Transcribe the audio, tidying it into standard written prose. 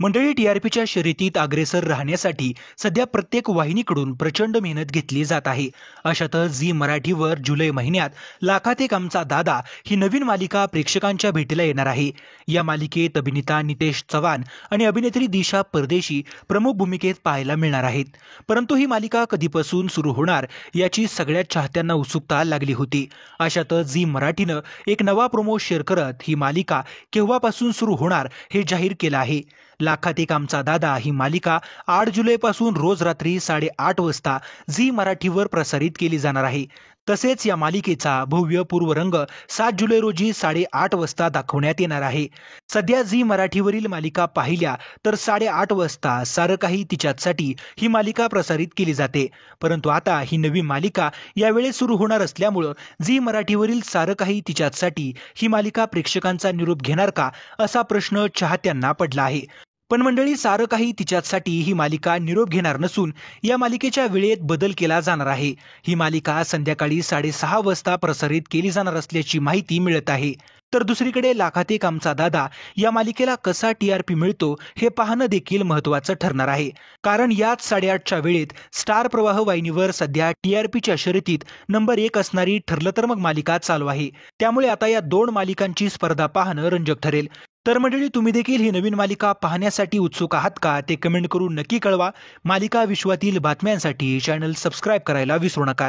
मंडळी टीआरपीच्या शर्यतीत अग्रेसर राहण्यासाठी सध्या प्रत्येक वाहिनीकडून प्रचंड मेहनत घेतली जात आहे। अशातच झी मराठीवर जुलै महिन्यात लाखात एक आमचा दादा ही नवीन मालिका प्रेक्षकांच्या भेटीला येणार आहे। या मालिकेत अभिनेता नितेश चव्हाण आणि अभिनेत्री दिशा परदेशी प्रमुख भूमिकेत पाहायला मिळणार आहेत। परंतु ही मालिका कधीपासून सुरू होणार याची सगळ्या चाहत्यांना उत्सुकता लागली होती। अशातच झी मराठीनं एक नवा प्रोमो शेअर करत ही मालिका केव्हापासून सुरू होणार हे जाहीर केलं आहे। लाखात एक आमचा दादा ही मालिका 8 जुलैपासून रोज रात्री 8:30 वाजता झी मराठीवर प्रसारित केली जाणार आहे। तसेच या मालिकेचा भव्य पूर्वरंग 7 जुलै रोजी 8:30 वाजता दाखवण्यात येणार आहे। सध्या झी मराठीवरील मालिका पाहिल्या तर 8:30 वाजता सारं काही तिच्यासाठी ही मालिका प्रसारित केली जाते। परंतु आता ही नवी मालिका यावेळेस सुरू होणार असल्यामुळे झी मराठीवरील सारं काही तिच्यासाठी ही मालिका प्रेक्षकांचा निरोप घेणार का असा प्रश्न चाहत्यांना पडला आहे। पण मंडळी सारं काही तिच्यासाठी ही मालिका निरोप घेणार नसून या मालिकेच्या वेळेत बदल केला जाणार आहे। ही मालिका संध्याकाळी 6:30 वाजता प्रसारित केली जाणार असल्याची माहिती मिळत आहे। तर दुसरीकडे लाखात एक आमचा दादा या मालिकेला कसा टीआरपी मिळतो हे पाहणं देखील महत्त्वाचं ठरणार आहे। कारण याच 8:30च्या वेळेत स्टार प्रवाह वाहिनीवर सध्या टीआरपीच्या शर्यतीत नंबर 1 असणारी ठरलं तर मग मालिका चालू आहे। त्यामुळे आता या दोन मालिकांची स्पर्धा पाहणं रंजक ठरेल। तर मंडळी तुम्ही देखील ही नवीन मालिका पाहण्यासाठी उत्सुक आहात का ते कमेंट करून नक्की कळवा। मालिका विश्वातील बातम्यांसाठी चॅनल सबस्क्राईब करायला विसरू नका।